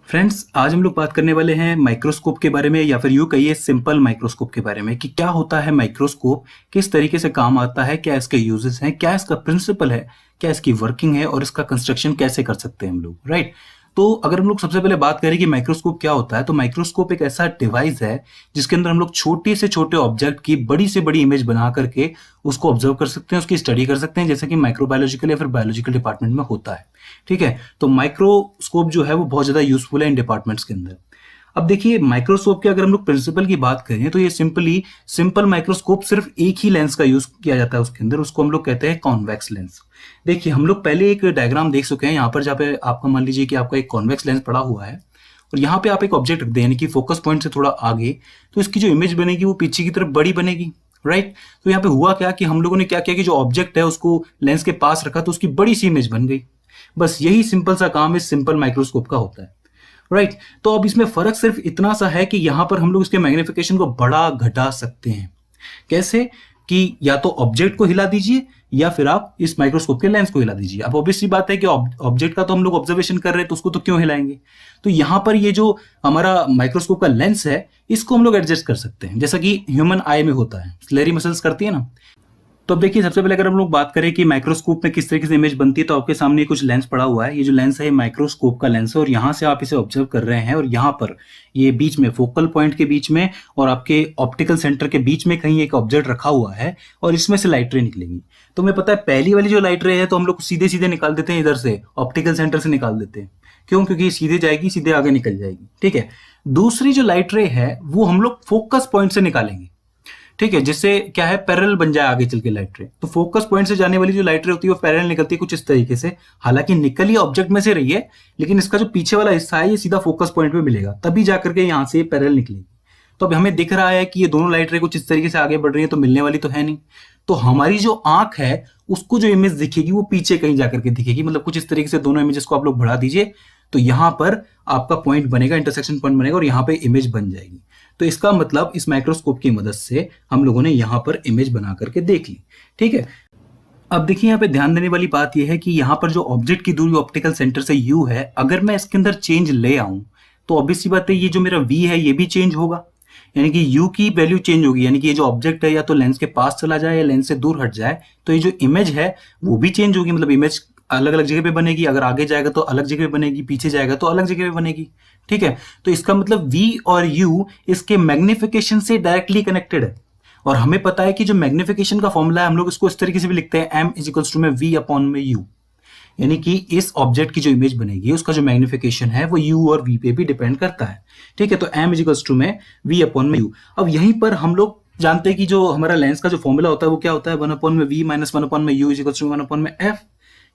Friends, आज हम लोग बात करने वाले हैं माइक्रोस्कोप के बारे में या फिर यूँ कहिए सिंपल माइक्रोस्कोप के बारे में कि क्या होता है माइक्रोस्कोप, किस तरीके से काम आता है, क्या इसके यूजेस हैं, क्या इसका प्रिंसिपल है, क्या इसकी वर्किंग है और इसका कंस्ट्रक्शन कैसे कर सकते हैं हम लोग, राइट। तो अगर हम लोग सबसे पहले बात करें कि माइक्रोस्कोप क्या होता है, तो माइक्रोस्कोप एक ऐसा डिवाइस है जिसके अंदर हम लोग छोटे से छोटे ऑब्जेक्ट की बड़ी से बड़ी इमेज बना करके उसको ऑब्जर्व कर सकते हैं, उसकी स्टडी कर सकते हैं, जैसे कि माइक्रोबायोलॉजिकल या फिर बायोलॉजिकल डिपार्टमेंट में होता है। ठीक है, तो माइक्रोस्कोप जो है वो बहुत ज्यादा यूजफुल है इन डिपार्टमेंट्स के अंदर। अब देखिए, माइक्रोस्कोप के अगर हम लोग प्रिंसिपल की बात करें तो ये सिंपल माइक्रोस्कोप सिर्फ एक ही लेंस का यूज किया जाता है उसके अंदर, उसको हम लोग कहते हैं कॉन्वेक्स लेंस। देखिए, हम लोग पहले एक डायग्राम देख चुके हैं यहाँ पर, जहाँ पे आपका मान लीजिए कि आपका एक कॉन्वेक्स लेंस पड़ा हुआ है और यहाँ पे आप एक ऑब्जेक्ट रख दें, यानी कि फोकस पॉइंट से थोड़ा आगे, तो इसकी जो इमेज बनेगी वो पीछे की तरफ बड़ी बनेगी, राइट। तो यहाँ पे हुआ क्या कि हम लोगों ने क्या किया कि जो ऑब्जेक्ट है उसको लेंस के पास रखा तो उसकी बड़ी सी इमेज बन गई। बस यही सिंपल सा काम इस सिंपल माइक्रोस्कोप का होता है, राइट। तो अब इसमें फर्क सिर्फ इतना सा है कि यहां पर हम लोग इसके मैग्निफिकेशन को बढ़ा घटा सकते हैं। कैसे? कि या तो ऑब्जेक्ट को हिला दीजिए या फिर आप इस माइक्रोस्कोप के लेंस को हिला दीजिए। अब ऑब्वियसली बात है कि ऑब्जेक्ट का तो हम लोग ऑब्जर्वेशन कर रहे हैं तो उसको तो क्यों हिलाएंगे। तो यहां पर ये जो हमारा माइक्रोस्कोप का लेंस है इसको हम लोग एडजस्ट कर सकते हैं, जैसा कि ह्यूमन आई में होता है, स्लेरी मसल्स करती है ना। तो अब देखिए, सबसे पहले अगर हम लोग बात करें कि माइक्रोस्कोप में किस तरीके से इमेज बनती है, तो आपके सामने कुछ लेंस पड़ा हुआ है। ये जो लेंस है ये माइक्रोस्कोप का लेंस है और यहाँ से आप इसे ऑब्जर्व कर रहे हैं और यहाँ पर ये बीच में फोकल पॉइंट के बीच में और आपके ऑप्टिकल सेंटर के बीच में कहीं एक ऑब्जेक्ट रखा हुआ है और इसमें से लाइट रे निकलेंगी। तो हमें पता है पहली वाली जो लाइट रे है तो हम लोग सीधे सीधे निकाल देते हैं, इधर से ऑप्टिकल सेंटर से निकाल देते हैं। क्यों? क्योंकि सीधे जाएगी, सीधे आगे निकल जाएगी। ठीक है। दूसरी जो लाइट रे है वो हम लोग फोकस पॉइंट से निकालेंगे, ठीक है, जिससे क्या है पैरेलल बन जाए आगे चल के लाइट रे। तो फोकस पॉइंट से जाने वाली जो लाइट रे होती है वो पैरेलल निकलती है कुछ इस तरीके से। हालांकि निकल ये ऑब्जेक्ट में से रही है, लेकिन इसका जो पीछे वाला हिस्सा है ये सीधा फोकस पॉइंट पे मिलेगा, तभी जाकर के यहाँ से पैरेलल निकलेगी। तो अब हमें दिख रहा है कि ये दोनों लाइट रे कुछ इस तरीके से आगे बढ़ रही है, तो मिलने वाली तो है नहीं। तो हमारी जो आंख है उसको जो इमेज दिखेगी वो पीछे कहीं जाकर के दिखेगी, मतलब कुछ इस तरीके से दोनों इमेजेस को आप लोग बढ़ा दीजिए तो यहां पर आपका पॉइंट बनेगा, इंटरसेक्शन पॉइंट बनेगा और यहाँ पे इमेज बन जाएगी। तो इसका मतलब इस माइक्रोस्कोप की मदद से हम लोगों ने यहाँ पर इमेज बना करके देख ली। ठीक है। अब देखिए, यहाँ पे ध्यान देने वाली बात यह है कि यहाँ पर जो ऑब्जेक्ट की दूरी ऑप्टिकल सेंटर से यू है, अगर मैं इसके अंदर चेंज ले आऊं तो ऑब्वियसली बात है ये जो मेरा वी है ये भी चेंज होगा, यानी कि यू की वैल्यू चेंज होगी। यानी कि ये जो ऑब्जेक्ट है या तो लेंस के पास चला जाए या लेंस से दूर हट जाए तो ये जो इमेज है वो भी चेंज होगी, मतलब इमेज अलग अलग जगह पे बनेगी। अगर आगे जाएगा तो अलग जगह पे बनेगी, पीछे जाएगा तो अलग जगह पे बनेगी। ठीक है। तो इसका मतलब V और U इसके मैग्निफिकेशन से डायरेक्टली कनेक्टेड है और हमें पता है कि जो मैग्निफिकेशन का फॉर्मूला है हम लोग इसको इस तरीके से भी लिखते हैं, m इज टू में V अपॉन में U, यानी कि इस ऑब्जेक्ट की जो इमेज बनेगी उसका जो मैग्निफिकेशन है वो U और V पे भी डिपेंड करता है। ठीक है। तो m इज टू में V अपॉन में U। अब यहीं पर हम लोग जानते हैं कि जो हमारा लेंस का जो फॉर्मूला होता है वो क्या होता है, 1 अपॉन में V माइनस 1 अपॉन में U इज टू 1 अपॉन में F।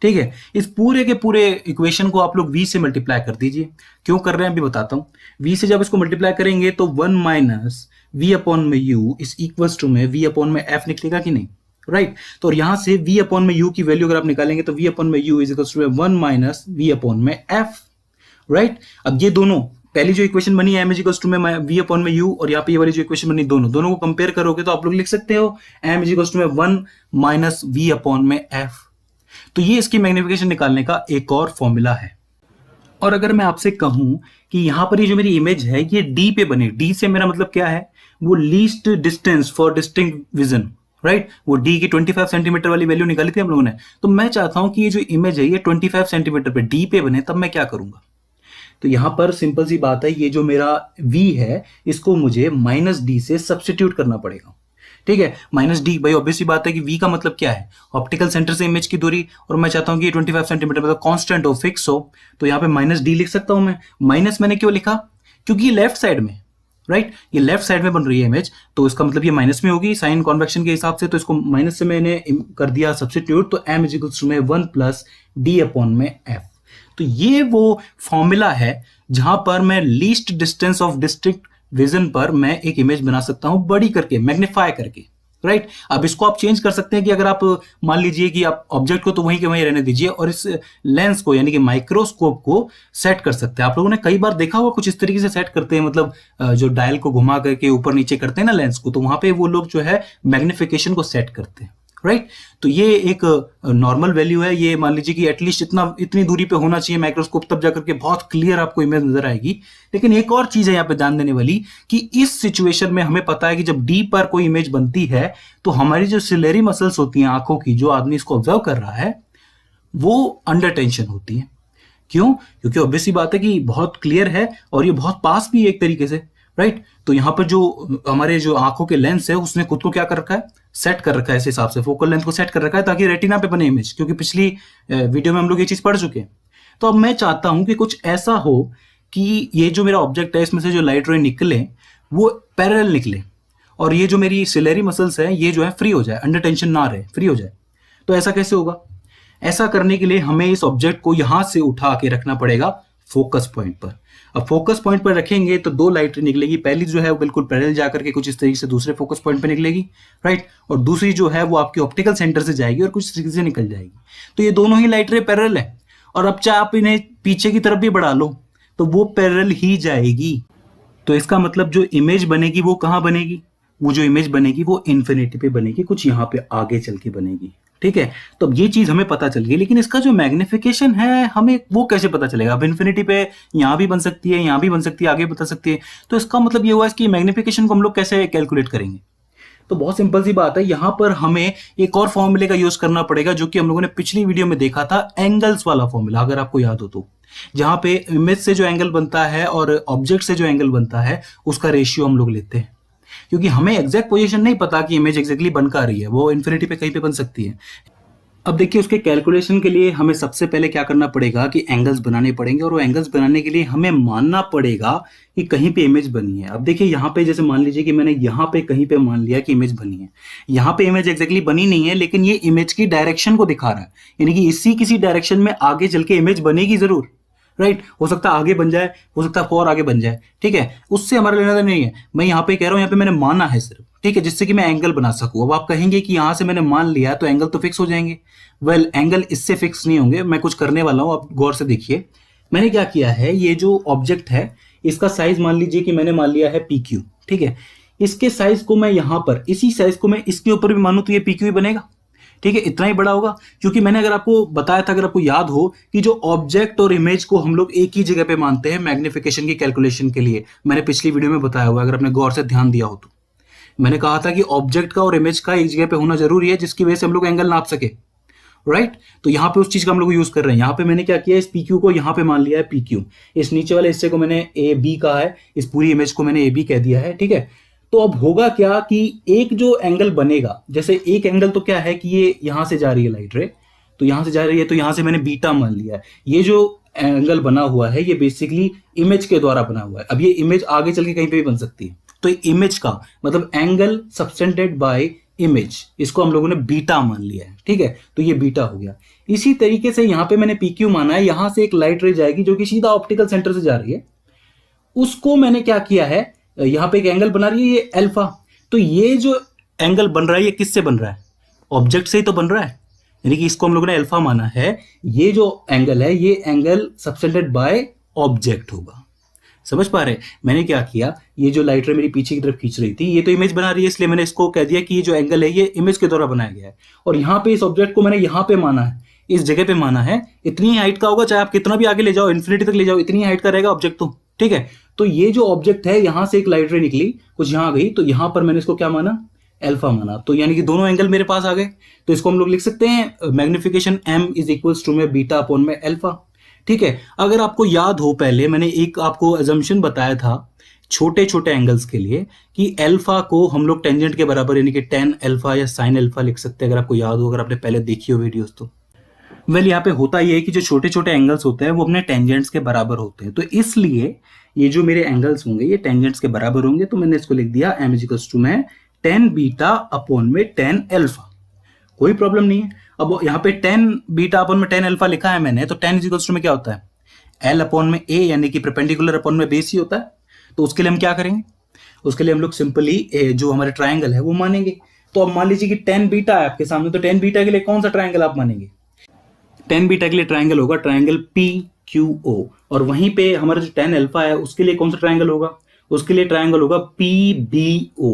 ठीक है। इस पूरे के पूरे इक्वेशन को आप लोग V से मल्टीप्लाई कर दीजिए। क्यों कर रहे हैं अभी बताता हूं। V से जब इसको मल्टीप्लाई करेंगे तो 1 माइनस V अपॉन में U इज इक्वल्स टू में V अपॉन में F निकलेगा कि नहीं, राइट। तो यहां से V अपॉन में U की वैल्यू अगर आप निकालेंगे तो V अपॉन में U is equals to 1 minus V upon में F, राइट। अब ये दोनों पहली जो इक्वेशन बनी m इज टू में V अपॉन में U और यहाँ पे ये वाली जो इक्वेशन बनी दोनों को कंपेयर करोगे तो आप लोग लिख सकते हो m इज टू में 1 माइनस V अपॉन में F। तो ये इसकी मैग्निफिकेशन निकालने का एक और फॉर्मूला है। और अगर मैं आपसे कहूं कि यहां पर ये जो मेरी इमेज है ये D पे बने, D से मेरा मतलब क्या है, वो least distance for distinct vision, right. वो D की 25 सेंटीमीटर वाली वैल्यू निकाली थी हम लोगों ने। तो मैं चाहता हूं कि ये जो इमेज है ये 25 सेंटीमीटर पे D पे बने, तब मैं क्या करूंगा। तो यहां पर सिंपल सी बात है, ये जो मेरा V है इसको मुझे माइनस D से सब्सटीट्यूट करना पड़ेगा। ठीक है। माइनस डी, भाई ऑब्वियसली बात है कि V का मतलब क्या है, ऑप्टिकल सेंटर से इमेज की दूरी, और मैं चाहता हूं कि ये 25 सेंटीमीटर मतलब कांस्टेंट हो, फिक्स हो। तो यहाँ पे माइनस डी लिख सकता हूं मैं। माइनस मैंने क्यों लिखा, क्योंकि ये लेफ्ट साइड में, राइट, ये लेफ्ट साइड में बन रही है इमेज, तो इसका मतलब ये माइनस में होगी साइन कॉन्वेक्शन के हिसाब से। तो इसको माइनस से मैंने कर दिया सब्सटीट्यूट, तो m इज इक्वल्स टू में 1 प्लस डी अपॉन में f। तो ये वो फॉर्मूला है जहां पर मैं least distance of district vision पर मैं एक इमेज बना सकता हूं बड़ी करके, मैग्नीफाई करके, राइट। अब इसको आप चेंज कर सकते हैं कि अगर आप मान लीजिए कि आप ऑब्जेक्ट को तो वहीं के वहीं रहने दीजिए और इस लेंस को यानी कि माइक्रोस्कोप को सेट कर सकते हैं। आप लोगों ने कई बार देखा होगा कुछ इस तरीके से सेट करते हैं, मतलब जो डायल को घुमा करके ऊपर नीचे करते हैं ना लेंस को, तो वहां पे वो लोग जो है मैग्निफिकेशन को सेट करते हैं, राइट। तो ये एक नॉर्मल वैल्यू है, ये मान लीजिए कि एटलीस्ट इतनी दूरी पे होना चाहिए माइक्रोस्कोप, तब जाकर के बहुत क्लियर आपको इमेज नजर आएगी। लेकिन एक और चीज है यहाँ पे ध्यान देने वाली कि इस सिचुएशन में हमें पता है कि जब डी पर कोई इमेज बनती है तो हमारी जो सिलेरी मसल्स होती हैं आंखों की, जो आदमी इसको ऑब्जर्व कर रहा है, वो अंडर टेंशन होती है। क्यों? क्योंकि ऑब्वियस सी बात है कि बहुत क्लियर है और ये बहुत पास भी है एक तरीके से, राइट। तो यहाँ पर जो हमारे जो आंखों के लेंस है उसने खुद को क्या कर रखा है, सेट कर रखा है, इस हिसाब से फोकल लेंथ को सेट कर रखा है ताकि रेटिना पे बने इमेज, क्योंकि पिछली वीडियो में हम लोग ये चीज पढ़ चुके हैं। तो अब मैं चाहता हूं कि कुछ ऐसा हो कि ये जो मेरा ऑब्जेक्ट है इसमें से जो लाइट रे निकले वो पैरेलल निकले, और ये जो मेरी सिलेरी मसल्स है ये जो है फ्री हो जाए, अंडर टेंशन ना रहे, फ्री हो जाए। तो ऐसा कैसे होगा? ऐसा करने के लिए हमें इस ऑब्जेक्ट को यहां से उठा के रखना पड़ेगा फोकस पॉइंट पर। अब फोकस पॉइंट पर रखेंगे तो दो लाइट निकलेगी, पहली जो है वो बिल्कुल पैरेलल जाकर के कुछ इस तरीके से दूसरे फोकस पॉइंट पर निकलेगी, राइट, और दूसरी जो है वो आपके ऑप्टिकल सेंटर से जाएगी और कुछ इस तरीके से निकल जाएगी। तो ये दोनों ही लाइट रे पैरेलल है, और अब चाहे आप इन्हें पीछे की तरफ भी बढ़ा लो तो वो पैरेलल ही जाएगी। तो इसका मतलब जो इमेज बनेगी वो कहाँ बनेगी? वो जो इमेज बनेगी वो इन्फिनिटी पे बनेगी, कुछ यहाँ पे आगे चल के बनेगी, ठीक है। तो अब ये चीज हमें पता चल गई, लेकिन इसका जो मैग्निफिकेशन है हमें वो कैसे पता चलेगा? अब इन्फिनिटी पे यहाँ भी बन सकती है, यहाँ भी बन सकती है, आगे बता सकती है, तो इसका मतलब ये हुआ कि मैग्निफिकेशन को हम लोग कैसे कैलकुलेट करेंगे? तो बहुत सिंपल सी बात है, यहां पर हमें एक और फॉर्मूले का यूज करना पड़ेगा जो कि हम लोगों ने पिछली वीडियो में देखा था, एंगल्स वाला फॉर्मूला, अगर आपको याद हो तो, जहां पे इमेज से जो एंगल बनता है और ऑब्जेक्ट से जो एंगल बनता है उसका रेशियो हम लोग लेते हैं, क्योंकि हमें एग्जैक्ट पोजीशन नहीं पता कि इमेज एग्जैक्टली बन का रही है, वो इन्फिनिटी पे कहीं पे बन सकती है। अब देखिए उसके कैलकुलेशन के लिए हमें सबसे पहले क्या करना पड़ेगा कि एंगल्स बनाने पड़ेंगे, और वो एंगल्स बनाने के लिए हमें मानना पड़ेगा कि कहीं पे इमेज बनी है। अब देखिए यहाँ पे जैसे मान लीजिए कि मैंने यहाँ पे कहीं पे मान लिया कि इमेज बनी है, यहाँ पे इमेज एग्जैक्टली बनी नहीं है, लेकिन ये इमेज की डायरेक्शन को दिखा रहा है, यानी कि इसी किसी डायरेक्शन में आगे चल के इमेज बनेगी जरूर, राइट। हो सकता है आगे बन जाए, हो सकता है और आगे बन जाए, ठीक है, उससे हमारा लेना देना नहीं है। मैं यहाँ पे कह रहा हूँ, यहाँ पे मैंने माना है सिर्फ, ठीक है, जिससे कि मैं एंगल बना सकूं। अब आप कहेंगे कि यहां से मैंने मान लिया तो एंगल तो फिक्स हो जाएंगे। वेल, एंगल इससे फिक्स नहीं होंगे, मैं कुछ करने वाला हूं, आप गौर से देखिए। मैंने क्या किया है, ये जो ऑब्जेक्ट है इसका साइज मान लीजिए कि मैंने मान लिया है PQ, ठीक है। इसके साइज को मैं यहां पर, इसी साइज को मैं इसके ऊपर भी मानूं तो ये PQ ही बनेगा, ठीक है, इतना ही बड़ा होगा। क्योंकि मैंने अगर आपको बताया था, अगर आपको याद हो, कि जो ऑब्जेक्ट और इमेज को हम लोग एक ही जगह पे मानते हैं मैग्निफिकेशन की कैलकुलेशन के लिए, मैंने पिछली वीडियो में बताया हुआ, अगर आपने गौर से ध्यान दिया हो तो। मैंने कहा था कि ऑब्जेक्ट का और इमेज का एक जगह पे होना जरूरी है, जिसकी वजह से हम लोग एंगल नाप सके, राइट। तो यहाँ पे उस चीज का हम लोग यूज कर रहे हैं। यहाँ पे मैंने क्या किया, इस PQ को यहाँ पे मान लिया है PQ, इस नीचे वाले हिस्से को मैंने AB कहा है, इस पूरी इमेज को मैंने AB कह दिया है, ठीक है। तो अब होगा क्या कि एक जो एंगल बनेगा, जैसे एक एंगल तो क्या है कि ये यहां से जा रही है लाइट रे, तो यहां से जा रही है, तो यहां से मैंने बीटा मान लिया है। ये जो एंगल बना हुआ है ये बेसिकली इमेज के द्वारा बना हुआ है। अब ये इमेज आगे चल के कहीं पे भी बन सकती है, तो इमेज का मतलब एंगल सबटेंडेड बाय इमेज, इसको हम लोगों ने बीटा मान लिया है, ठीक है। तो ये बीटा हो गया। इसी तरीके से यहाँ पे मैंने PQ माना है, यहां से एक लाइट रे जाएगी जो कि सीधा ऑप्टिकल सेंटर से जा रही है, उसको मैंने क्या किया है, यहां पे एक एंगल बना रही है ये अल्फा। तो ये जो एंगल बन रहा है ये किससे बन रहा है? ऑब्जेक्ट से ही तो बन रहा है, यानी कि इसको हम लोगों ने अल्फा माना है। ये जो एंगल है ये एंगल सबटेंडेड बाय ऑब्जेक्ट होगा। समझ पा रहे? मैंने क्या किया, ये जो लाइट रे मेरी पीछे की तरफ खींच रही थी, ये तो इमेज बना रही है, इसलिए मैंने इसको कह दिया कि ये जो एंगल है ये इमेज के द्वारा बनाया गया है। और यहाँ पे इस ऑब्जेक्ट को मैंने यहाँ पे माना है, इस जगह पे माना है, इतनी हाइट का होगा, चाहे आप कितना भी आगे ले जाओ, इन्फिनिटी तक ले जाओ, इतनी हाइट का रहेगा ऑब्जेक्ट, तो ठीक है। तो ये जो ऑब्जेक्ट है, यहां से एक लाइट रे निकली, कुछ यहां गई, तो यहां पर मैंने इसको क्या माना, अल्फा माना। तो यानी कि दोनों एंगल मेरे पास आ गए। तो इसको हम लोग लिख सकते हैं magnification M is equals to में बीटा अपॉन में अल्फा, ठीक है। अगर आपको याद हो, पहले मैंने एक आपको अजम्पशन बताया था छोटे छोटे एंगल्स के लिए कि अल्फा को हम लोग टेंजेंट के बराबर यानी कि tan अल्फा या sin अल्फा लिख सकते हैं, अगर आपको याद हो, अगर आपने पहले देखी हो वीडियोस तो। वेल, यहाँ पे होता ये है कि जो छोटे छोटे एंगल्स होते हैं वो अपने टेंजेंट्स के बराबर होते हैं, तो इसलिए ये जो मेरे एंगल्स होंगे ये टेंजेंट्स के बराबर होंगे। तो मैंने इसको लिख दिया M इज इक्वल्स टू में tan बीटा अपॉन में tan अल्फा, कोई प्रॉब्लम नहीं है। अब यहाँ पे tan बीटा अपॉन में tan अल्फा लिखा है मैंने, तो tan इज इक्वल्स टू में क्या होता है, L अपॉन में A, यानी कि परपेंडिकुलर अपॉन में बेस ही होता है। तो उसके लिए हम क्या करेंगे, उसके लिए हम लोग सिंपली जो हमारे ट्राइंगल है वो मानेंगे। तो अब मान लीजिए कि tan बीटा है आपके सामने, तो tan बीटा के लिए कौन सा ट्राइंगल आप मानेंगे? tan बीटा के लिए ट्राइंगल होगा ट्राइंगल PQO, और वहीं पे हमारा जो tan अल्फा है उसके लिए कौन सा ट्राइंगल होगा? उसके लिए ट्राइंगल होगा PBO।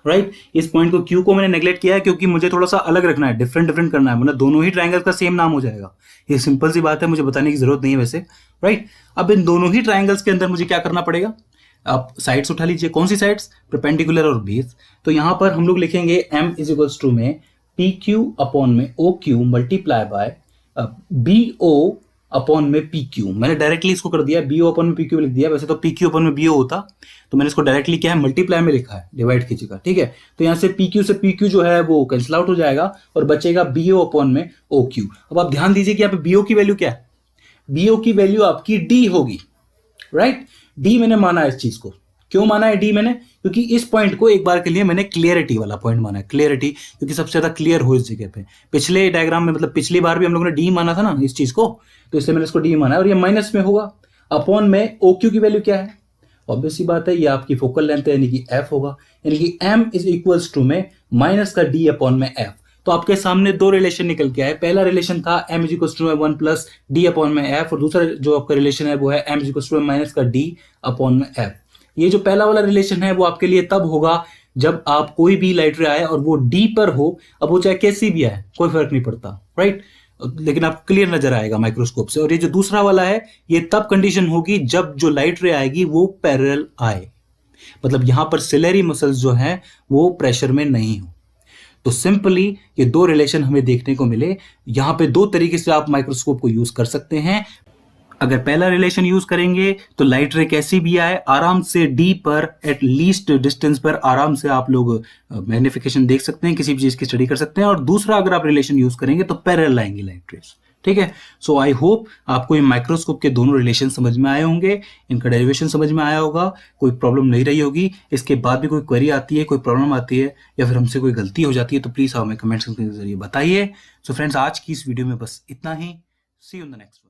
राइट। इस पॉइंट को क्यू को मैंने नेग्लेक्ट किया है क्योंकि मुझे थोड़ा सा अलग रखना है, डिफरेंट डिफरेंट करना है, मतलब दोनों ही ट्राइंगल का सेम नाम हो जाएगा। ये सिंपल सी बात है, मुझे बताने की जरूरत नहीं है वैसे, राइट। अब इन दोनों ही ट्राइंगल्स के अंदर मुझे क्या करना पड़ेगा, आप साइड्स उठा लीजिए। कौन सी साइड्स, परपेंडिकुलर और बेस। तो यहां पर हम लोग लिखेंगे m इज इक्वल्स टू में पी क्यू अपॉन में O Q multiply by B O upon में पी क्यू। मैंने डायरेक्टली इसको कर दिया, बी ओ अपॉन में पी क्यू लिख दिया, वैसे तो पी क्यू अपॉन में बी ओ होता, तो मैंने इसको डायरेक्टली क्या है मल्टीप्लाई में लिखा है, डिवाइड कीजिएगा, ठीक है। तो यहाँ से पी क्यू से पी क्यू जो है वो कैंसिल आउट हो जाएगा और बचेगा बी ओ अपॉन में ओ क्यू। अब आप ध्यान दीजिए कि यहाँ पे बी ओ की वैल्यू क्या है, बी ओ की वैल्यू आपकी डी होगी, राइट। डी मैंने माना है इस चीज को, क्यों माना है डी मैंने, क्योंकि इस पॉइंट को एक बार के लिए मैंने क्लियरिटी वाला पॉइंट माना है, क्लियरिटी, क्योंकि सबसे ज्यादा क्लियर हो इस जगह पे। पिछले डायग्राम में मतलब पिछली बार भी हम लोगों ने डी माना था ना इस चीज को, तो इसलिए मैंने इसको डी माना है। और ये माइनस में होगा, अपॉन में ओ क्यू की वैल्यू क्या है, ऑब्वियस सी बात है ये आपकी फोकल लेंथ है, यानी कि एफ होगा, यानी कि एम इज इक्वल्स टू में माइनस का डी अपॉन में एफ। तो आपके सामने दो रिलेशन निकल के आए। पहला रिलेशन था m इज इक्वल्स टू में 1 प्लस डी अपॉन में एफ, और दूसरा जो आपका रिलेशन है वो है m इज इक्वल्स टू में माइनस का डी अपॉन में एफ। ये जो पहला वाला रिलेशन है वो आपके लिए तब होगा जब आप कोई भी लाइट रे आए और वो डी पर हो, अब वो चाहे कैसी भी आए कोई फर्क नहीं पड़ता, राइट, लेकिन आपको क्लियर नजर आएगा माइक्रोस्कोप से। और ये जो दूसरा वाला है ये तब कंडीशन होगी जब जो लाइट रे आएगी वो पैरेलल आए, मतलब यहां पर सिलेरी मसल्स जो है वो प्रेशर में नहीं हो। तो सिंपली ये दो रिलेशन हमें देखने को मिले। यहां पे दो तरीके से आप माइक्रोस्कोप को यूज कर सकते हैं। अगर पहला रिलेशन यूज करेंगे तो लाइट रे कैसी भी आए आराम से डी पर एट लीस्ट डिस्टेंस पर आराम से आप लोग मैग्निफिकेशन देख सकते हैं, किसी भी चीज की स्टडी कर सकते हैं। और दूसरा अगर आप रिलेशन यूज करेंगे तो पैरेलल आएंगे लाइट रेस, ठीक है। सो आई होप आपको ये माइक्रोस्कोप के दोनों रिलेशन समझ में आए होंगे, इनका डेरिवेशन समझ में आया होगा, कोई प्रॉब्लम नहीं रही होगी। इसके बाद भी कोई क्वेरी आती है, कोई प्रॉब्लम आती है या फिर हमसे कोई गलती हो जाती है तो प्लीज हमें कमेंट्स के जरिए बताइए। सो फ्रेंड्स आज की इस वीडियो में बस इतना ही। सी यू इन द नेक्स्ट।